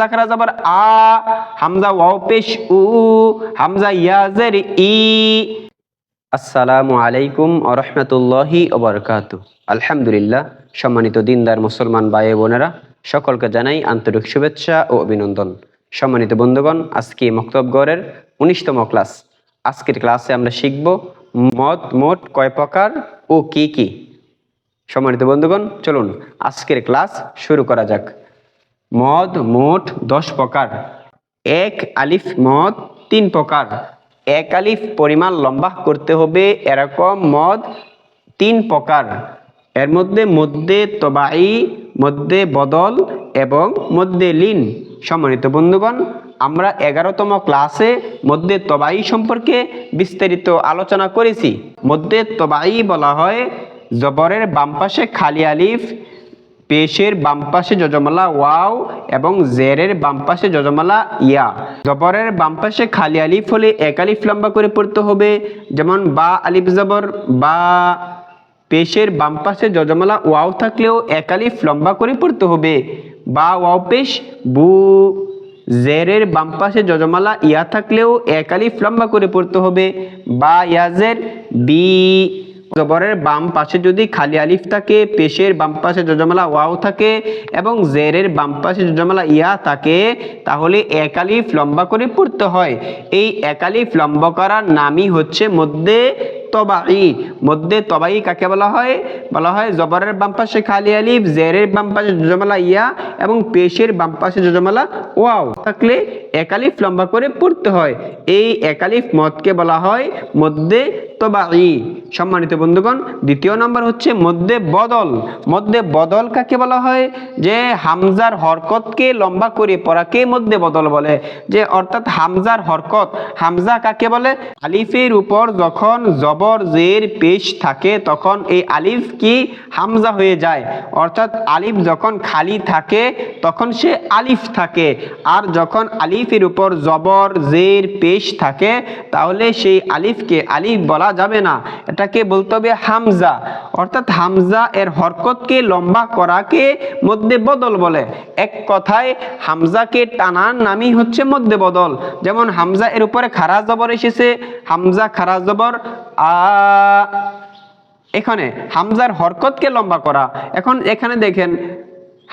হামজা খারা জবর আ, হামজা ওয়াও পেশ উ, হামজা ইয়া জের ই। আসসালামু আলাইকুম ওয়া রাহমাতুল্লাহি ওয়া বারাকাতুহু। আলহামদুলিল্লাহ, সম্মানিত দিনদার মুসলমান ভাই বোনেরা, সকলকে জানাই আন্তরিক শুভেচ্ছা ও অভিনন্দন। সম্মানিত বন্ধুগণ, আজকে মক্তবগড়ের 19তম ক্লাস। আজকের ক্লাসে আমরা শিখব মদ মোট কয় প্রকার ও কি কি। সম্মানিত বন্ধুগণ, চলুন আজকের ক্লাস শুরু করা যাক। মদ মোট 10 প্রকার। এক আলিফ মদ 3 প্রকার। এক আলিফ পরিমাণ লম্বা করতে হবে এরকম মদ 3 প্রকার। এর মধ্যে মধ্যে তবাই, মধ্যে বদল এবং মধ্যে লিন। সম্মানিত বন্ধুগণ, আমরা 11তম ক্লাসে মধ্যে তবাই সম্পর্কে বিস্তারিত আলোচনা করেছি। মধ্যে তবাই বলা হয় জবরের বাম পাশে খালি আলিফ, পেশের বাম পাশে যজমালা ওয়াও এবং জেরের বাম পাশে যজমালা ইয়া। জবরের বাম পাশে খালি আলিফ হলে এক আলিফ লম্বা করে পড়তে হবে, যেমন বা আলিফ জবর বা। পেশের বাম পাশে যজমালা ওয়াও থাকলেও এক আলিফ লম্বা করে পড়তে হবে, বা ওয়াও পেশ বু। জেরের বাম পাশে যজমালা ইয়া থাকলেও এক আলিফ লম্বা করে পড়তে হবে, বা ইয়াজের বি। জবরের বাম পাশে যদি খালি আলিফ থাকে, পেশের বাম পাশে যজমালা ওয়াও থাকে এবং জেরের বাম পাশে যজমালা ইয়া থাকে, তাহলে এক আলিফ লম্বা করে পড়তে হয়। এই এক আলিফ লম্বা করার নামই হচ্ছে মধ্যে তবাই। মধ্যে তবাই কাকে বলা হয়? বলা হয় জবরের বাম পাশে খালি আলিফ, জেরের বাম পাশে যজমালা ইয়া এবং পেশের বাম পাশে যজমালা ওয়াও থাকলে এক আলিফ লম্বা করে পড়তে হয়। এই এক আলিফ মদকে বলা হয় মধ্যে তবাই। সম্মানিত বন্ধুগণ, দ্বিতীয় নম্বর হচ্ছে মধ্যে বদল। মধ্যে বদল কাকে বলা হয়? যে হামজার হরকতকে লম্বা করে পড়াকে মধ্যে বদল বলে। যে অর্থাৎ হামজার হরকত, হামজা কাকে বলে? আলিফের উপর যখন জবর জের পেশ থাকে তখন এই আলিফ কি হামজা হয়ে যায়। অর্থাৎ আলিফ যখন খালি থাকে তখন সে আলিফ থাকে, আর যখন আলিফের উপর জবর জের পেশ থাকে তাহলে সেই আলিফকে আলিফ বলা যাবে না, এটাকে বলতে হবে হামজা। অর্থাৎ হামজা এর হরকতকে লম্বা করাকে মধ্যে বদল বলে। এক কথায় হামজাকে টানার নামই হচ্ছে মধ্যে বদল। যেমন হামজা এর উপরে খারা জবর এসেছে, হামজা খারা জবর আ। এখানে হামজার হরকতকে লম্বা করা। এখন এখানে দেখেন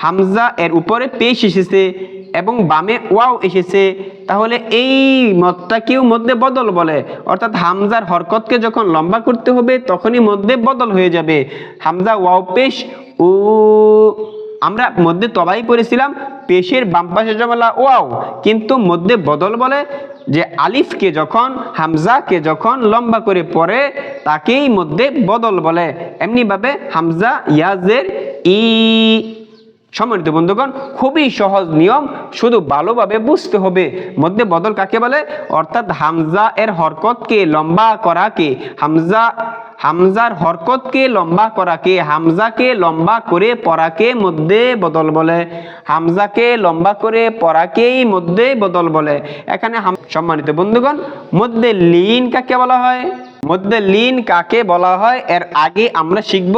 হামজা এর উপরে পেশ এসেছে এবং বামে ওয়াও এসেছে, তাহলে এই মদটাকেও মধ্যে বদল বলে। অর্থাৎ হামজার হরকতকে যখন লম্বা করতে হবে তখনই মধ্যে বদল হয়ে যাবে। হামজা ওয়াও পেশ উ। আমরা মধ্যে তবাই পড়েছিলাম পেশের বাম পাশে যজমালা ওয়াও, কিন্তু মধ্যে বদল বলে যে আলিফকে যখন হামজাকে যখন লম্বা করে পড়ে তাকেই মধ্যে বদল বলে। এমনি ভাবে হামজা ইয়াজের ই। সম্মানিত বন্ধুগণ, খুবই সহজ নিয়ম, শুধু ভালোভাবে বুঝতে হবে। মধ্যে বদল কাকে বলে? অর্থাৎ হামজা এর হরকতকে লম্বা করাকে, হামজার হরকতকে লম্বা করাকে, হামজাকে লম্বা করে পড়াকে মধ্যে বদল বলে। হামজাকে লম্বা করে পড়াকেই মধ্যে বদল বলে। এখানে সম্মানিত বন্ধুগণ, মধ্যে লিন কাকে বলা হয়? মধ্যে লিন কাকে বলা হয় এর আগে আমরা শিখব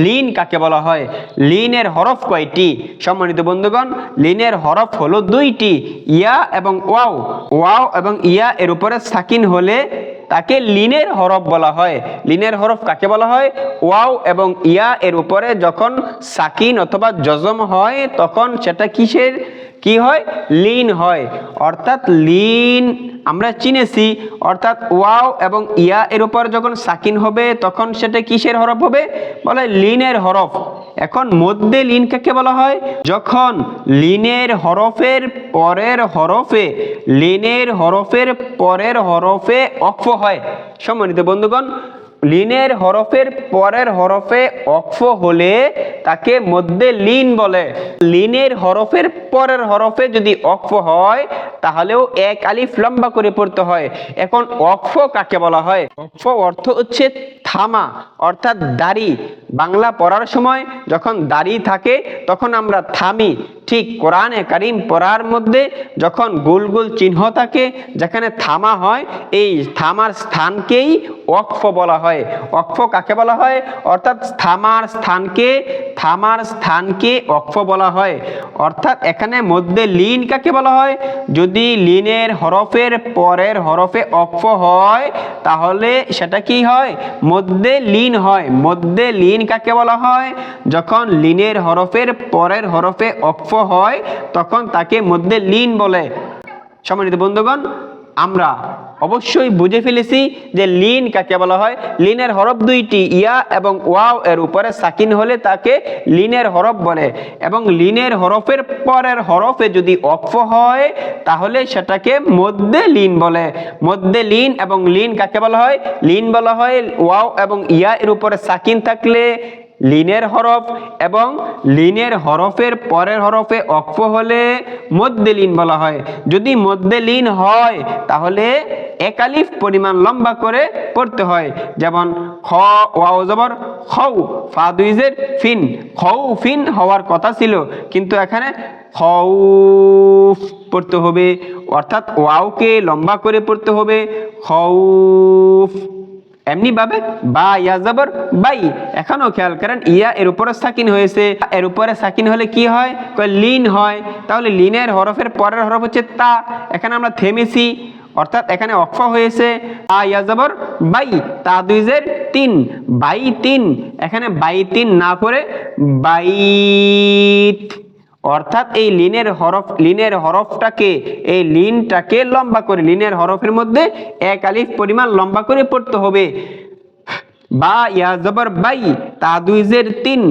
লিন কাকে বলা হয়। লিনের হরফ কয়টি? সম্মানিত বন্ধুগণ, লিনের হরফ হলো 2টি, ইয়া এবং ওয়াও। ওয়াও এবং ইয়া এর উপরে সাকিন হলে তাকে লিনের হরফ বলা হয়। লিনের হরফ কাকে বলা হয়? ওয়াও এবং ইয়া এর উপরে যখন সাকিন অথবা জজম হয় তখন সেটা কিসের কি হয়? লিন হয়। অর্থাৎ লিন আমরা চিনেছি, অর্থাৎ ওয়াও এবং ইয়া এর উপর যখন সাকিন হবে তখন সেটা কিসের হরফ হবে? বলে লিনের হরফ। এখন মধ্যে লিন কাকে বলা হয়? যখন লিনের হরফের পরের হরফে, লিনের হরফের পরের হরফে অক্ফ হয়। সম্মানিত বন্ধুগণ, লিনের হরফের পরের হরফে অক্ফ হলে তাকে মধ্যে লিন বলে। লিনের হরফের পরের হরফে যদি অক্ফ হয় তাহলেও এক আলিফ লম্বা করে পড়তে হয়। এখন অক্ফ কাকে বলা হয়? অক্ফ অর্থ হচ্ছে থামা, অর্থাৎ দাড়ি। বাংলা পড়ার সময় যখন দাড়ি থাকে তখন আমরা থামি, ঠিক কোরআনে কারিম পড়ার মধ্যে যখন গোল গোল চিহ্ন থাকে, যেখানে থামা হয়, এই থামার স্থানকেই ওয়াকফ বলা হয়। ওয়াকফ কাকে বলা হয়? অর্থাৎ থামার স্থানকে ওয়াকফ বলা হয়। অর্থাৎ এখানে মধ্যে লিন কাকে বলা হয়? যদি লিনের হরফের পরের হরফে ওয়াকফ হয় তাহলে সেটা কি হয়? মধ্যে লিন হয়। মধ্যে লিন কাকে বলা হয়? যখন লিনের হরফের পরের হরফে ওয়াকফ হয় তখন তাকে মধ্যে লিন বলে। সম্মানিত বন্ধুগণ, আমরা অবশ্যই বুঝে ফেলেছি যে লিন কাকে বলা হয়। লিনের হরফ দুইটি, ইয়া এবং ওয়াও এর উপরে সাকিন হলে তাকে লিনের হরফ বলে, এবং লিনের হরফের পরের হরফে যদি ওয়াকফ হয় তাহলে সেটাকে মধ্যে লিন বলে। মধ্যে লিন এবং লিন কাকে বলা হয়? লিন বলা হয় ওয়াও এবং ইয়া এর উপরে সাকিন থাকলে লিনের হরফ, এবং লিনের হরফের পরের হরফে ওয়াকফ হলে মধ্যে লিন বলা হয়। যদি মধ্যে লিন হয় তাহলে এক আলিফ পরিমাণ লম্বা করে পড়তে হয়। যেমন খ ওয়াও জবর খৌ, ফা দুই জের ফিন, খৌ ফিন হওয়ার কথা ছিল কিন্তু এখানে খৌফ পড়তে হবে, অর্থাৎ ওয়াওকে লম্বা করে পড়তে হবে, খৌফ। এমনি ভাবে বা ইয়া জবর বাই, এখনো খেয়াল করেন ইয়া এর উপরে সাকিন হয়েছে, এর উপরে সাকিন হলে কি হয়? লিন হয়। তাহলে লিনের হরফের পরের হরফ হচ্ছে তা, এখানে আমরা থেমেছি, অর্থাৎ এখানে ওয়াকফ হয়েছে। আ ইয়া জবর বাই, তা দুই জের তিন, বাই তিন, এখানে বাই তিন না করে বাইত, অর্থাৎ এই লিনের হরফটাকে, এই লিনটাকে লম্বা করে, লিনের হরফের মধ্যে এক আলিফ পরিমাণ লম্বা করে পড়তে হবে। বা ইয়া জবর বাই, তা দুই জের তিন,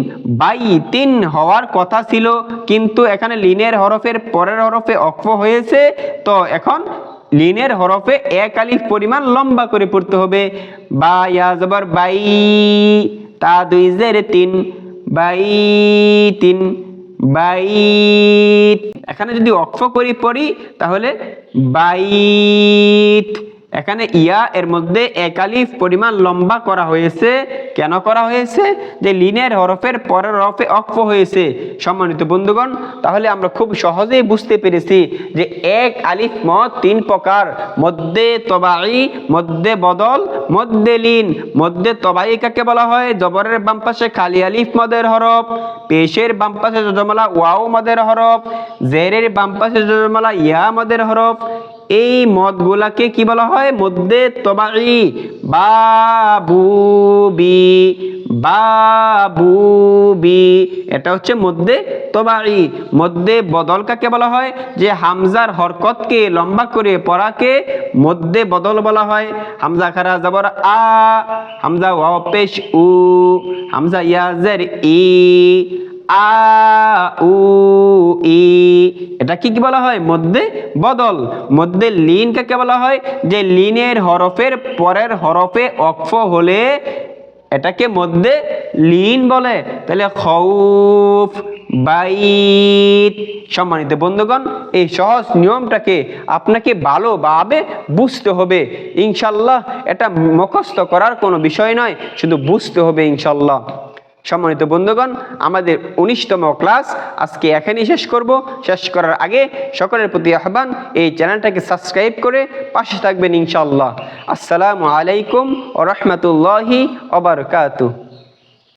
বাই তিন হওয়ার কথা ছিল কিন্তু এখানে লিনের হরফের পরের হরফে ওয়াকফ হয়েছে, তো এখন লিনের হরফে এক আলিফ পরিমাণ লম্বা করে পড়তে হবে। বা ইয়া জবর বাই, তা দুই জের তিন, বাই তিন, বাইত। এখানে যদি ওয়াকফ করি পড়ি তাহলে বাইত। এখানে ইয়া এর মধ্যে এক আলিফ পরিমাণ লম্বা করা হয়েছে। কেন করা হয়েছে? যে লিনের হরফের পরের হরফে ওয়াকফ হয়েছে। সম্মানিত বন্ধুগণ, তাহলে আমরা খুব সহজেই বুঝতে পেরেছি যে এক আলিফ মদ তিন প্রকার: মধ্যে তবাই, মধ্যে বদল, মধ্যে লিন। মধ্যে তবাই কাকে বলা হয়? জবরের বাম পাশে খালি আলিফ মদের হরফ, পেশের বাম পাশে যজমালা ওয়াও মদের হরফ, জেরের বাম পাশে যজমালা ইয়া মদের হরফ। এই মদগুলাকে কি বলা হয়? মধ্যে তবাই। বাবুবি, বাবুবি, এটা হচ্ছে মধ্যে তবাই। মধ্যে বদল কাকে বলা হয়? যে হামজার হরকতকে লম্বা করে পড়াকে মধ্যে বদল বলা হয়। হামজা খারা জবর আ, হামজা ওয়াও পেশ উ, হামজা ইয়া জের ই, আ উ ই, এটা কি বলা হয়? মধ্যে বদল। মধ্যে লিন কাকে বলা হয়? যে লিনের হরফের পরের হরফে ওয়াকফ হলে এটাকে মধ্যে লিন বলে। তাহলে খৌফ, বাইত। সম্মানিত বন্ধুগণ, এই সহজ নিয়মটাকে আপনাকে ভালোভাবে বুঝতে হবে ইনশাল্লাহ। এটা মুখস্থ করার কোনো বিষয় নয়, শুধু বুঝতে হবে ইনশাল্লাহ। সম্মানিত বন্ধুগণ, আমাদের 19তম ক্লাস আজকে এখানেই শেষ করব। শেষ করার আগে সকলের প্রতি আহ্বান, এই চ্যানেলটাকে সাবস্ক্রাইব করে পাশে থাকবেন ইনশাআল্লাহ। আসসালামু আলাইকুম ওয়া রাহমাতুল্লাহি ওয়া বারাকাতুহু।